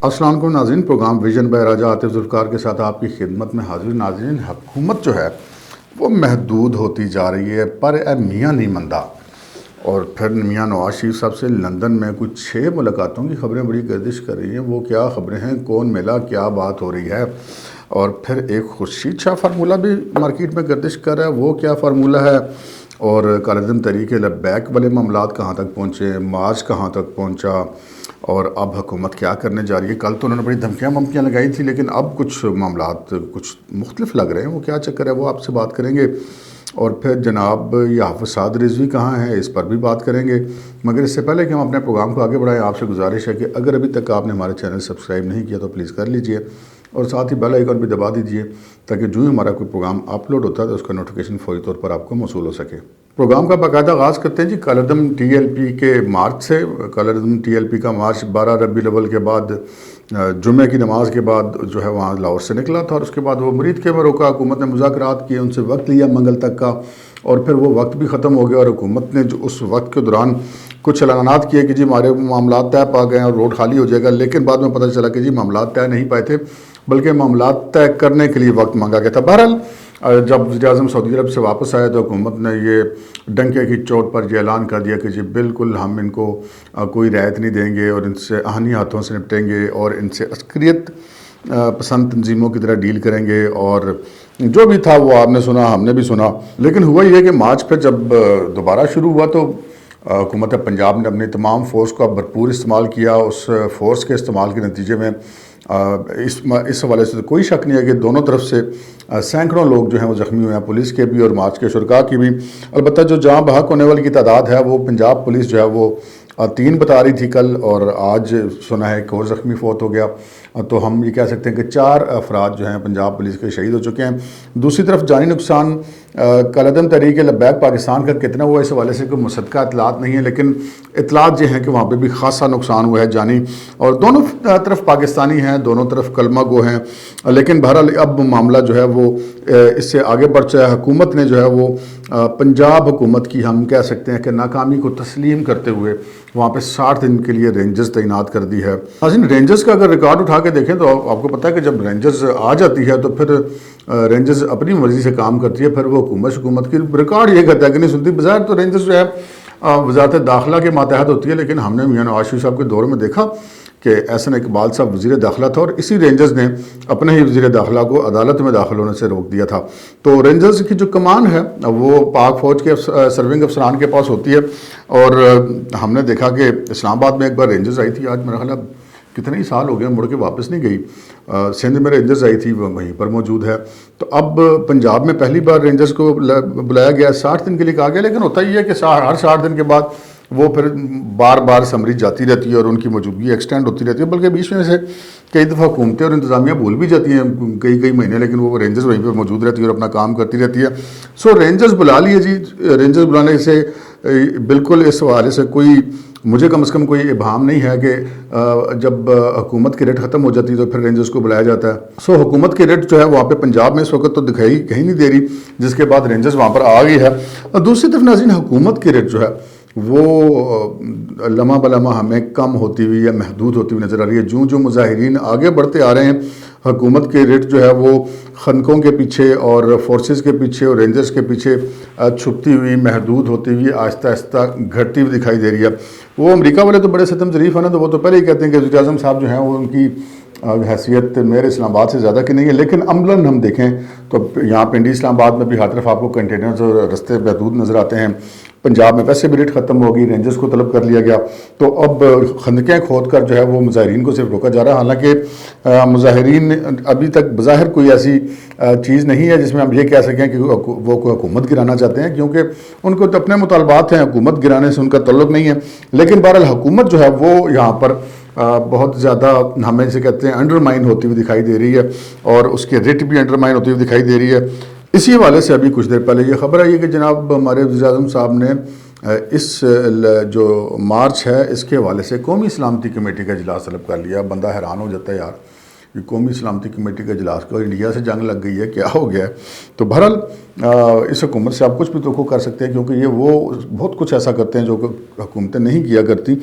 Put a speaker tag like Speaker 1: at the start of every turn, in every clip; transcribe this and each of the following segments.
Speaker 1: السلام علیکم ناظرین، پروگرام ویژن بائی راجہ عاطف ذوالفقار کے ساتھ آپ کی خدمت میں حاضر. ناظرین، حکومت جو ہے وہ محدود ہوتی جا رہی ہے، پر اے میاں نہیں مندہ. اور پھر میاں نواز شریف صاحب سے لندن میں کچھ 6 ملاقاتوں کی خبریں بڑی گردش کر رہی ہیں. وہ کیا خبریں ہیں، کون ملا، کیا بات ہو رہی ہے؟ اور پھر ایک خورشید شاہ فارمولہ بھی مارکیٹ میں گردش کر رہا ہے. وہ کیا فارمولہ ہے؟ اور کالعدم تحریک لبیک والے معاملات کہاں تک پہنچے، مارچ کہاں تک پہنچا، اور اب حکومت کیا کرنے جا رہی ہے؟ کل تو انہوں نے بڑی دھمکیاں لگائی تھی، لیکن اب کچھ معاملات کچھ مختلف لگ رہے ہیں. وہ کیا چکر ہے، وہ آپ سے بات کریں گے. اور پھر جناب یہ حافظ سعد رضوی کہاں ہیں، اس پر بھی بات کریں گے. مگر اس سے پہلے کہ ہم اپنے پروگرام کو آگے بڑھائیں، آپ سے گزارش ہے کہ اگر ابھی تک آپ نے ہمارے چینل سبسکرائب نہیں کیا تو پلیز کر لیجئے، اور ساتھ ہی بیل آئیکن بھی دبا دیجئے تاکہ جو ہی ہمارا کوئی پروگرام اپلوڈ ہوتا ہے تو اس کا نوٹیفیکیشن فوری طور پر آپ کو موصول ہو سکے. پروگرام کا باقاعدہ آغاز کرتے ہیں جی کالعدم ٹی ایل پی کے مارچ سے. کالعدم ٹی ایل پی کا مارچ 12 ربیع الاول کے بعد جمعہ کی نماز کے بعد جو ہے وہاں لاہور سے نکلا تھا، اور اس کے بعد وہ مرید کے میں روکا. حکومت نے مذاکرات کیے، ان سے وقت لیا منگل تک کا، اور پھر وہ وقت بھی ختم ہو گیا. اور حکومت نے جو اس وقت کے دوران کچھ اعلانات کیے کہ جی ہمارے معاملات طے پا گئے ہیں اور روڈ خالی ہو جائے گا، لیکن بعد میں پتہ چلا کہ جی معاملات طے نہیں پائے تھے، بلکہ معاملات طے کرنے کے لیے وقت مانگا گیا تھا. بہرحال جب وزیر اعظم سعودی عرب سے واپس آئے تو حکومت نے یہ ڈنکے کی چوٹ پر یہ اعلان کر دیا کہ جی بالکل ہم ان کو کوئی رعایت نہیں دیں گے، اور ان سے آہنی ہاتھوں سے نپٹیں گے، اور ان سے عسکریت پسند تنظیموں کی طرح ڈیل کریں گے. اور جو بھی تھا وہ آپ نے سنا، ہم نے بھی سنا. لیکن ہوا یہ کہ مارچ پہ جب دوبارہ شروع ہوا تو حکومت پنجاب نے اپنی تمام فورس کا بھرپور استعمال کیا. اس فورس کے استعمال کے نتیجے میں اس حوالے سے کوئی شک نہیں ہے کہ دونوں طرف سے سینکڑوں لوگ جو ہیں وہ زخمی ہوئے ہیں، پولیس کے بھی اور مارچ کے شرکاء کی بھی. البتہ جو جاں بحق ہونے والی کی تعداد ہے وہ پنجاب پولیس جو ہے وہ 3 بتا رہی تھی کل، اور آج سنا ہے ایک اور زخمی فوت ہو گیا. تو ہم یہ کہہ سکتے ہیں کہ 4 افراد جو ہیں پنجاب پولیس کے شہید ہو چکے ہیں. دوسری طرف جانی نقصان کالعدم تحریک لبیک پاکستان کا کتنا ہوا اس حوالے سے کوئی مصدقہ اطلاعات نہیں ہیں، لیکن اطلاعات یہ ہیں کہ وہاں پہ بھی خاصا نقصان ہوا ہے جانی، اور دونوں طرف پاکستانی ہیں، دونوں طرف کلمہ گو ہیں. لیکن بہرحال اب معاملہ جو ہے وہ اس سے آگے بڑھ چکا ہے. حکومت نے جو ہے وہ پنجاب حکومت کی ہم کہہ سکتے ہیں کہ ناکامی کو تسلیم کرتے ہوئے وہاں پہ 60 دن کے لیے رینجرز تعینات کر دی ہے. ناظرین، رینجرز کا اگر ریکارڈ اٹھا کے دیکھیں تو آپ کو پتہ ہے کہ جب رینجرز آ جاتی ہے تو پھر رینجرز اپنی مرضی سے کام کرتی ہے. پھر وہ حکومت کی ریکارڈ یہ کہتا ہے کہ نہیں سنتی. بظاہر تو رینجرز جو ہے وزارت داخلہ کے ماتحت ہوتی ہے، لیکن ہم نے میاں نواز شریف صاحب کے دور میں دیکھا کہ احسن اقبال صاحب وزیر داخلہ تھا، اور اسی رینجرز نے اپنے ہی وزیر داخلہ کو عدالت میں داخل ہونے سے روک دیا تھا. تو رینجرز کی جو کمان ہے وہ پاک فوج کے سرونگ افسران کے پاس ہوتی ہے. اور ہم نے دیکھا کہ اسلام آباد میں ایک بار رینجرز آئی تھی، آج میرا خیال ہے کتنے ہی سال ہو گئے، مڑ کے واپس نہیں گئی. سندھ میں رینجرز آئی تھی، وہیں پر موجود ہے. تو اب پنجاب میں پہلی بار رینجرز کو بلایا گیا، 60 دن کے لیے کہا گیا. لیکن ہوتا یہ ہے کہ ہر 60 دن کے بعد وہ پھر بار بار سمری جاتی رہتی ہے اور ان کی موجودگی ایکسٹینڈ ہوتی رہتی ہے. بلکہ بیچ میں سے کئی دفعہ حکومتیں اور انتظامیہ بھول بھی جاتی ہیں کئی مہینے، لیکن وہ رینجرز وہیں پہ موجود رہتی ہے اور اپنا کام کرتی رہتی ہے. سو رینجرز بلا لیے جی. رینجرز بلانے سے بالکل اس حوالے سے کوئی مجھے کم از کم کوئی ابہام نہیں ہے کہ جب حکومت کی ریٹ ختم ہو جاتی ہے تو پھر رینجرز کو بلایا جاتا ہے. سو حکومت کی ریٹ جو ہے وہاں پہ پنجاب میں اس وقت تو دکھائی کہیں نہیں دے رہی، جس کے بعد رینجرز وہاں پر آ گئی ہے. اور دوسری طرف ناظرین، حکومت کی ریٹ جو ہے وہ لمحہ بلمحہ ہمیں کم ہوتی ہوئی یا محدود ہوتی ہوئی نظر آ رہی ہے. جو مظاہرین آگے بڑھتے آ رہے ہیں، حکومت کی ریٹ جو ہے وہ خندقوں کے پیچھے اور فورسز کے پیچھے اور رینجرز کے پیچھے چھپتی ہوئی، محدود ہوتی ہوئی، آہستہ آہستہ گھٹتی ہوئی دکھائی دے رہی ہے. وہ امریکہ والے تو بڑے ستم ظریف ہیں نا، تو وہ تو پہلے ہی کہتے ہیں کہ وزیر اعظم صاحب جو ہیں وہ ان کی حیثیت میئر اسلام آباد سے زیادہ کی نہیں ہے. لیکن عملاً ہم دیکھیں تو یہاں پنڈی اسلام آباد میں بھی ہر طرف آپ کو کنٹینرز اور رستے محدود نظر آتے ہیں. پنجاب میں ویسے بھی ریٹ ختم ہوگی، رینجرز کو طلب کر لیا گیا. تو اب خندقیں کھود کر جو ہے وہ مظاہرین کو صرف روکا جا رہا ہے. حالانکہ مظاہرین ابھی تک بظاہر کوئی ایسی چیز نہیں ہے جس میں ہم یہ کہہ سکیں کہ وہ کوئی حکومت گرانا چاہتے ہیں، کیونکہ ان کو تو اپنے مطالبات ہیں، حکومت گرانے سے ان کا تعلق نہیں ہے. لیکن بہرحال حکومت جو ہے وہ یہاں پر بہت زیادہ ہمیں جسے کہتے ہیں انڈرمائن ہوتی ہوئی دکھائی دے رہی ہے، اور اس کے ریٹ بھی انڈرمائن ہوتی ہوئی دکھائی دے رہی ہے. اسی حوالے سے ابھی کچھ دیر پہلے یہ خبر آئی ہے کہ جناب ہمارے وزیر اعظم صاحب نے اس جو مارچ ہے اس کے حوالے سے قومی سلامتی کمیٹی کا اجلاس طلب کر لیا. بندہ حیران ہو جاتا ہے یار کہ قومی سلامتی کمیٹی کا اجلاس کا اور انڈیا سے جنگ لگ گئی ہے، کیا ہو گیا ہے؟ تو بہرحال اس حکومت سے آپ کچھ بھی توقع کر سکتے ہیں، کیونکہ یہ وہ بہت کچھ ایسا کرتے ہیں جو کہ حکومتیں نہیں کیا کرتی۔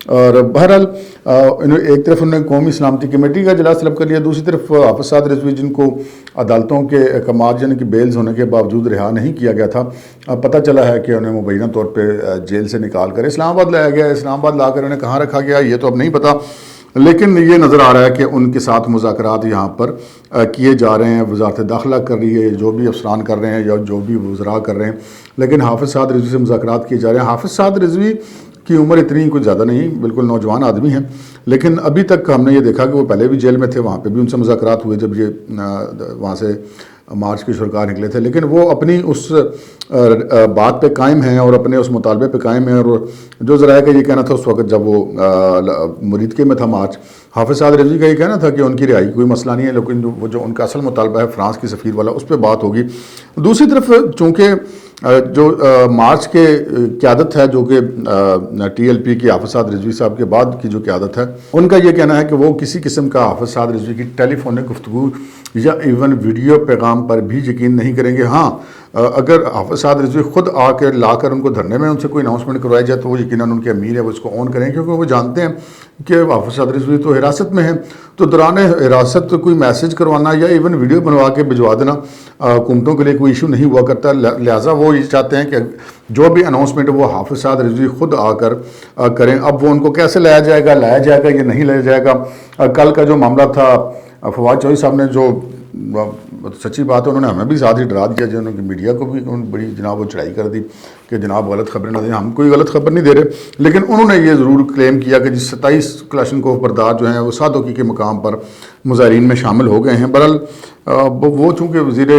Speaker 1: اور بہرحال ایک طرف انہوں نے قومی سلامتی کمیٹی کا اجلاس طلب کر لیا، دوسری طرف حافظ سعد رضوی جن کو عدالتوں کے احکامات یعنی کہ بیلز ہونے کے باوجود رہا نہیں کیا گیا تھا، پتہ چلا ہے کہ انہیں مبینہ طور پہ جیل سے نکال کر اسلام آباد لایا گیا۔ اسلام آباد لا کر انہیں کہاں رکھا گیا یہ تو اب نہیں پتہ، لیکن یہ نظر آ رہا ہے کہ ان کے ساتھ مذاکرات یہاں پر کیے جا رہے ہیں، وزارت داخلہ کر رہی ہے، جو بھی افسران کر رہے ہیں یا جو بھی وزراء کر رہے ہیں، لیکن حافظ سعد رضوی سے مذاکرات کیے جا رہے ہیں۔ حافظ سعد رضوی کی عمر اتنی کچھ زیادہ نہیں، بالکل نوجوان آدمی ہیں، لیکن ابھی تک ہم نے یہ دیکھا کہ وہ پہلے بھی جیل میں تھے، وہاں پہ بھی ان سے مذاکرات ہوئے جب یہ وہاں سے مارچ کے شرکا نکلے تھے، لیکن وہ اپنی اس بات پہ قائم ہیں اور اپنے اس مطالبے پہ قائم ہیں۔ اور جو ذرائع کا یہ کہنا تھا اس وقت جب وہ مریدکے میں تھا مارچ، حافظ سعد رضوی کا یہ کہنا تھا کہ ان کی رہائی کوئی مسئلہ نہیں ہے، لیکن وہ جو ان کا اصل مطالبہ ہے فرانس کی سفیر والا، اس پہ بات ہوگی۔ دوسری طرف چونکہ جو مارچ کے قیادت ہے، جو کہ ٹی ایل پی کی حافظ سعد رضوی صاحب کے بعد کی جو قیادت ہے، ان کا یہ کہنا ہے کہ وہ کسی قسم کا حافظ سعد رضوی کی ٹیلی فونک گفتگو یا ایون ویڈیو پیغام پر بھی یقین نہیں کریں گے۔ ہاں، اگر حافظ سعد رضوی خود آ کے لا کر ان کو دھرنے میں ان سے کوئی اناؤنسمنٹ کروائی جائے تو وہ یقیناً ان کے امیر ہے، وہ اس کو آن کریں، کیونکہ وہ جانتے ہیں کہ حافظ سعد رضوی تو حراست میں ہیں، تو دوران حراست کوئی میسج کروانا یا ایون ویڈیو بنوا کے بھجوا دینا حکومتوں کے لیے کوئی ایشو نہیں ہوا کرتا۔ لہٰذا وہ یہ چاہتے ہیں کہ جو بھی اناؤنسمنٹ وہ حافظ سعد رضوی خود آ کر کریں۔ اب وہ ان کو کیسے لایا جائے گا یا نہیں لایا جائے گا؟ کل کا جو معاملہ تھا، فواد چوہدری صاحب نے جو سچی بات ہے انہوں نے ہمیں بھی ساتھ ہی ڈرا دیا، جنہوں نے میڈیا کو بھی بڑی جناب وہ چڑھائی کر دی کہ جناب غلط خبریں نہ دیں۔ ہم کوئی غلط خبر نہیں دے رہے، لیکن انہوں نے یہ ضرور کلیم کیا کہ 27 کلاشنکوف بردار جو ہیں وہ سادوکی کے مقام پر مظاہرین میں شامل ہو گئے ہیں۔ بہرحال وہ چونکہ وزیر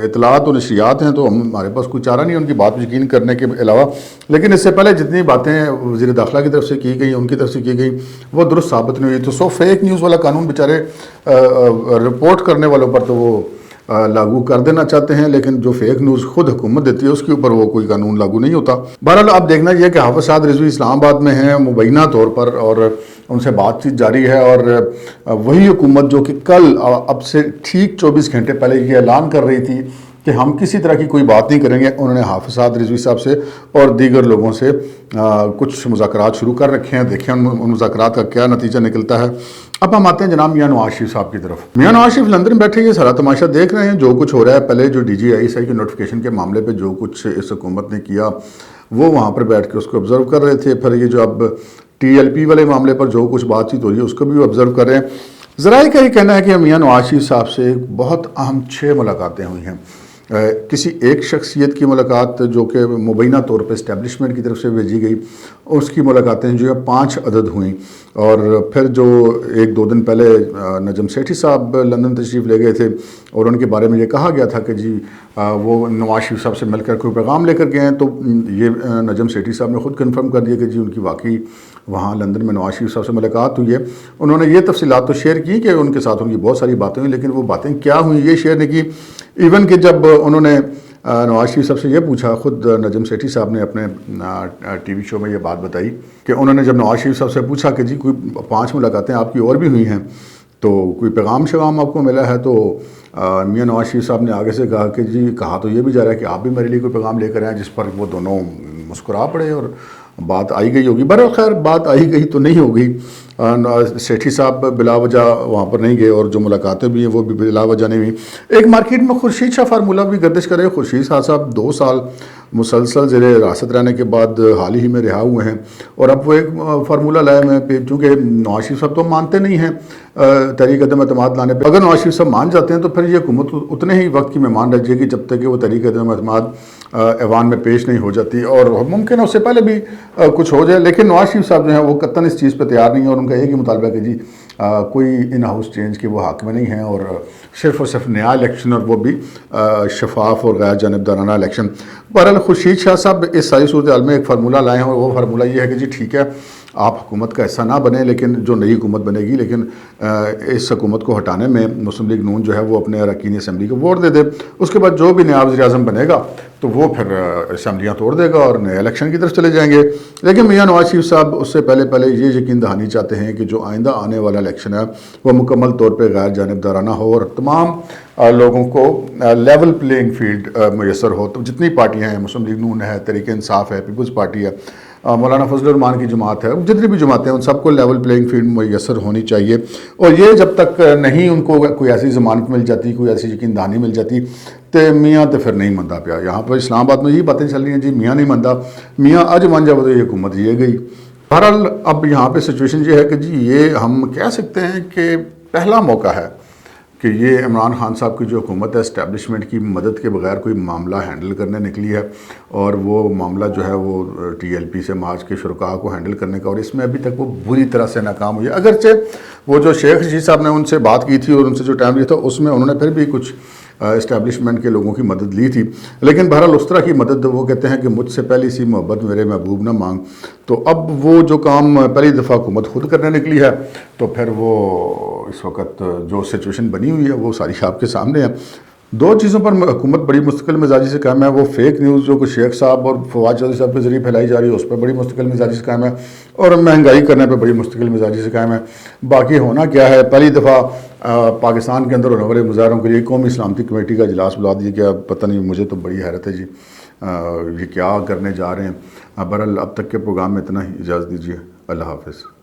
Speaker 1: اطلاعات و نشریات ہیں تو ہمارے پاس کوئی چارہ نہیں ان کی بات یقین کرنے کے علاوہ، لیکن اس سے پہلے جتنی باتیں وزیر داخلہ کی طرف سے کی گئی، ان کی طرف سے کی گئی، وہ درست ثابت نہیں ہوئی۔ تو فیک نیوز والا قانون بیچارے رپورٹ کرنے والوں پر تو وہ لاگو کر دینا چاہتے ہیں، لیکن جو فیک نیوز خود حکومت دیتی ہے اس کے اوپر وہ کوئی قانون لاگو نہیں ہوتا۔ بہرحال اب دیکھنا یہ کہ حافظ سعد رضوی اسلام آباد میں ہیں مبینہ طور پر، اور ان سے بات چیت جاری ہے، اور وہی حکومت جو کہ کل اب سے ٹھیک 24 گھنٹے پہلے یہ اعلان کر رہی تھی کہ ہم کسی طرح کی کوئی بات نہیں کریں گے، انہوں نے حافظ سعد رضوی صاحب سے اور دیگر لوگوں سے کچھ مذاکرات شروع کر رکھے ہیں۔ دیکھیں ان مذاکرات کا کیا نتیجہ نکلتا ہے۔ اب ہم آتے ہیں جناب میاں نواز شریف صاحب کی طرف۔ میاں نواز شریف لندن بیٹھے یہ سارا تماشا دیکھ رہے ہیں جو کچھ ہو رہا ہے۔ پہلے جو D G I S I کے نوٹیفیکیشن کے معاملے پہ جو کچھ اس حکومت نے کیا وہ وہاں پر بیٹھ کے اس کو آبزرو کر رہے تھے، پھر یہ جو اب ٹی ایل پی والے معاملے پر جو کچھ بات چیت ہو رہی ہے اس کو بھی وہ آبزرو کر رہے ہیں۔ ذرائع کا یہ کہنا ہے کہ میاں نواز شریف صاحب سے بہت اہم 6 ملاقاتیں ہوئی ہیں۔ کسی ایک شخصیت کی ملاقات جو کہ مبینہ طور پہ اسٹیبلشمنٹ کی طرف سے بھیجی گئی، اس کی ملاقاتیں جو ہے 5 عدد ہوئیں، اور پھر جو 1-2 دن پہلے نجم سیٹھی صاحب لندن تشریف لے گئے تھے اور ان کے بارے میں یہ کہا گیا تھا کہ جی وہ نواز شریف صاحب سے مل کر کوئی پیغام لے کر گئے ہیں، تو یہ نجم سیٹھی صاحب نے خود کنفرم کر دیا کہ جی ان کی واقعی وہاں لندن میں نواز شریف صاحب سے ملاقات ہوئی ہے۔ انہوں نے یہ تفصیلات تو شیئر کی کہ ان کے ساتھ ان کی بہت ساری باتیں ہوئیں، لیکن وہ باتیں کیا ہوئیں یہ شیئر نہیں کی۔ ایون کہ جب انہوں نے نواز شریف صاحب سے یہ پوچھا، خود نجم سیٹھی صاحب نے اپنے ٹی وی شو میں یہ بات بتائی کہ انہوں نے جب نواز شریف صاحب سے پوچھا کہ جی کوئی 5 ملاقاتیں آپ کی اور بھی ہوئی ہیں تو کوئی پیغام شغام آپ کو ملا ہے، تو میاں نواز شریف صاحب نے آگے سے کہا کہ جی کہا تو یہ بھی جا رہا ہے کہ آپ بھی میرے لیے کوئی پیغام لے کر آئیں، جس پر وہ دونوں مسکرا پڑے اور بات آئی گئی ہوگی۔ خیر بات آئی گئی تو نہیں ہوگی، سیٹھی صاحب بلا وجہ وہاں پر نہیں گئے اور جو ملاقاتیں بھی ہیں وہ بھی بلا وجہ نہیں ہوئی۔ ایک مارکیٹ میں خورشید شاہ فارمولہ بھی گردش کرے۔ خورشید شاہ صاحب 2 سال مسلسل زیر حراست رہنے کے بعد حال ہی میں رہا ہوئے ہیں، اور اب وہ ایک فارمولہ لائے ہوئے ہیں، چونکہ نواز شریف صاحب تو مانتے نہیں ہیں تحریک عدم اعتماد لانے پہ۔ اگر نواز شریف صاحب مان جاتے ہیں تو پھر یہ حکومت اتنے ہی وقت کی مہمان رہ جائے گی جب تک کہ وہ تحریک عدم اعتماد ایوان میں پیش نہیں ہو جاتی، اور ممکن ہے اس سے پہلے بھی کچھ ہو جائے، لیکن نواز شریف صاحب جو ہیں وہ قطعاً اس چیز پہ تیار نہیں ہیں، اور ان کا ایک ہی مطالبہ ہے کہ جی کوئی ان ہاؤس چینج کے وہ حق میں نہیں ہیں، اور صرف اور صرف نیا الیکشن، اور وہ بھی شفاف اور غیر جانبدارانہ الیکشن۔ بہرحال خورشید شاہ صاحب اس ساری صورتحال میں ایک فارمولہ لائے ہیں، اور وہ فارمولہ یہ ہے کہ جی ٹھیک ہے آپ حکومت کا حصہ نہ بنے، لیکن جو نئی حکومت بنے گی، لیکن اس حکومت کو ہٹانے میں مسلم لیگ نون جو ہے وہ اپنے اراکین اسمبلی کو ووٹ دے دے، اس کے بعد جو بھی نیا وزیر اعظم بنے گا تو وہ پھر اسمبلیاں توڑ دے گا اور نئے الیکشن کی طرف چلے جائیں گے۔ لیکن میاں نواز شریف صاحب اس سے پہلے یہ یقین دہانی چاہتے ہیں کہ جو آئندہ آنے والا الیکشن ہے وہ مکمل طور پہ غیر جانبدارانہ ہو اور تمام لوگوں کو لیول پلینگ فیلڈ میسر ہو۔ تو جتنی پارٹیاں ہیں، مسلم لیگ نون ہے، تحریک انصاف ہے، پیپلز پارٹی ہے، مولانا فضل الرحمان کی جماعت ہے، جتنی بھی جماعتیں ہیں ان سب کو لیول پلینگ فیلڈ میسر ہونی چاہیے۔ اور یہ جب تک نہیں ان کو کوئی ایسی ضمانت مل جاتی، کوئی ایسی یقین دہانی مل جاتی تو میاں تو پھر نہیں منتا پیا۔ یہاں پر اسلام آباد میں یہی باتیں چل رہی ہیں، جی میاں نہیں منتا، میاں اج مان جا تو یہ حکومت یہ گئی۔ بہرحال اب یہاں پہ سچویشن یہ ہے کہ جی یہ ہم کہہ سکتے ہیں کہ پہلا موقع ہے کہ یہ عمران خان صاحب کی جو حکومت ہے اسٹیبلشمنٹ کی مدد کے بغیر کوئی معاملہ ہینڈل کرنے نکلی ہے، اور وہ معاملہ جو ہے وہ ٹی ایل پی سے مارچ کے شرکاء کو ہینڈل کرنے کا، اور اس میں ابھی تک وہ بری طرح سے ناکام ہوئی ہے۔ اگرچہ وہ جو شیخ رشید صاحب نے ان سے بات کی تھی اور ان سے جو ٹائم لیا تھا اس میں انہوں نے پھر بھی کچھ اسٹیبلشمنٹ کے لوگوں کی مدد لی تھی، لیکن بہرحال اس طرح کی مدد وہ کہتے ہیں کہ مجھ سے پہلی سی محبت میرے محبوب نہ مانگ۔ تو اب وہ جو کام پہلی دفعہ حکومت خود کرنے نکلی ہے تو پھر وہ اس وقت جو سچویشن بنی ہوئی ہے وہ ساری آپ کے سامنے ہے۔ دو چیزوں پر حکومت بڑی مستقل مزاجی سے قائم ہے، وہ فیک نیوز جو کہ شیخ صاحب اور فواد چودھری صاحب کے ذریعے پھیلائی جا رہی ہے اس پر بڑی مستقل مزاجی سے قائم ہے، اور مہنگائی کرنے پہ بڑی مستقل مزاجی سے قائم ہے۔ باقی ہونا کیا ہے، پہلی دفعہ پاکستان کے اندر ہونے والے مظاہروں کے لیے قومی سلامتی کمیٹی کا اجلاس بلا دیا گیا۔ پتہ نہیں، مجھے تو بڑی حیرت ہے جی یہ کیا کرنے جا رہے ہیں۔ بہرحال اب تک کے پروگرام میں اتنا ہی، اجازت دیجیے، اللہ حافظ۔